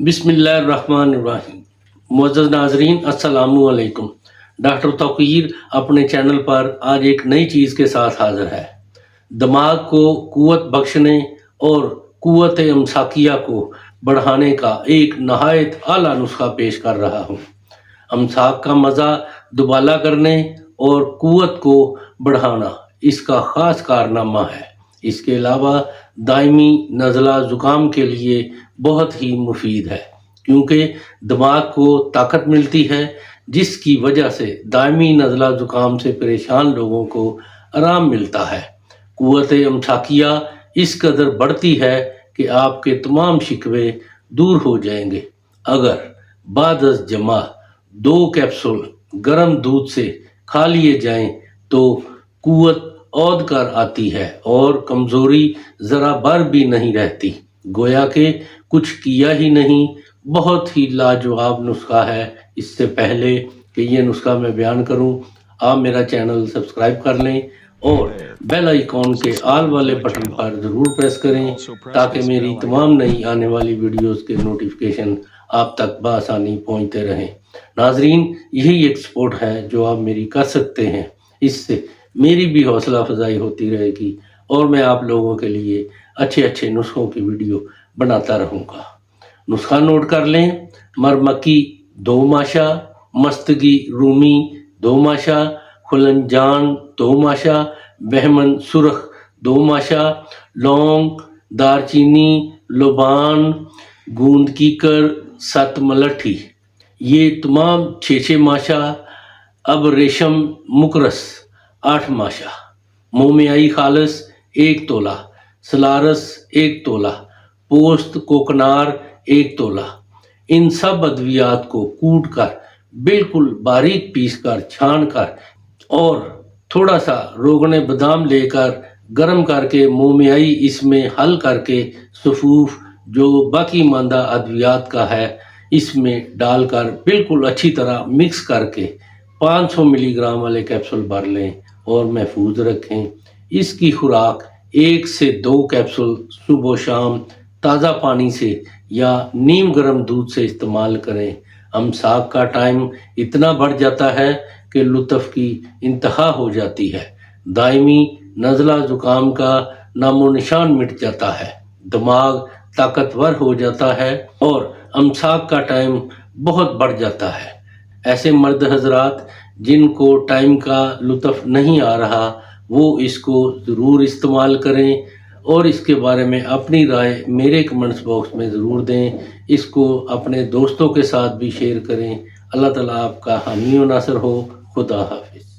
بسم اللہ الرحمن الرحیم۔ معزز ناظرین السلام علیکم۔ ڈاکٹر توقیر اپنے چینل پر آج ایک نئی چیز کے ساتھ حاضر ہے۔ دماغ کو قوت بخشنے اور قوت امساکیہ کو بڑھانے کا ایک نہایت اعلیٰ نسخہ پیش کر رہا ہوں۔ امساک کا مزہ دوبالا کرنے اور قوت کو بڑھانا اس کا خاص کارنامہ ہے۔ اس کے علاوہ دائمی نزلہ زکام کے لیے بہت ہی مفید ہے، کیونکہ دماغ کو طاقت ملتی ہے، جس کی وجہ سے دائمی نزلہ زکام سے پریشان لوگوں کو آرام ملتا ہے۔ قوت امساکیہ اس قدر بڑھتی ہے کہ آپ کے تمام شکوے دور ہو جائیں گے اگر بعد از جمع 2 کیپسول گرم دودھ سے کھا لیے جائیں تو قوت عود کر آتی ہے اور کمزوری ذرا بر بھی نہیں رہتی، گویا کہ کچھ کیا ہی نہیں۔ بہت ہی لاجواب نسخہ ہے۔ اس سے پہلے کہ یہ نسخہ میں بیان کروں، آپ میرا چینل سبسکرائب کر لیں اور بیل آئیکن کے آل والے بٹن پر ضرور پریس کریں تاکہ میری تمام نئی آنے والی ویڈیوز کے نوٹیفیکیشن آپ تک بآسانی پہنچتے رہیں۔ ناظرین، یہی ایک سپورٹ ہے جو آپ میری کر سکتے ہیں۔ اس سے میری بھی حوصلہ افزائی ہوتی رہے گی اور میں آپ لوگوں کے لیے اچھے نسخوں کی ویڈیو بناتا رہوں گا۔ نسخہ نوٹ کر لیں۔ مرمکی 2 ماشا، مستگی رومی 2 ماشا، خلنجان 2 ماشا، بہمن سرخ 2 ماشا، لونگ، دارچینی، لوبان، گوند کیکر 7 ملٹھی، یہ تمام 6 ماشا۔ اب ریشم مکرس 8 ماشا، مومیائی خالص 1 تولہ، سلارس 1 تولہ، پوست کوکنار 1 تولہ۔ ان سب ادویات کو کوٹ کر بالکل باریک پیس کر چھان کر اور تھوڑا سا روغن بادام لے کر گرم کر کے مومیائی اس میں حل کر کے صفوف جو باقی ماندہ ادویات کا ہے اس میں ڈال کر بالکل اچھی طرح مکس کر کے 500 ملی گرام والے کیپسول بھر لیں اور محفوظ رکھیں۔ اس کی خوراک 1 سے 2 کیپسول صبح و شام تازہ پانی سے یا نیم گرم دودھ سے استعمال کریں۔ امساک کا ٹائم اتنا بڑھ جاتا ہے کہ لطف کی انتہا ہو جاتی ہے۔ دائمی نزلہ زکام کا نام و نشان مٹ جاتا ہے، دماغ طاقتور ہو جاتا ہے اور امساک کا ٹائم بہت بڑھ جاتا ہے۔ ایسے مرد حضرات جن کو ٹائم کا لطف نہیں آ رہا وہ اس کو ضرور استعمال کریں اور اس کے بارے میں اپنی رائے میرے کمنٹس باکس میں ضرور دیں۔ اس کو اپنے دوستوں کے ساتھ بھی شیئر کریں۔ اللہ تعالیٰ آپ کا حامی و ناصر ہو۔ خدا حافظ۔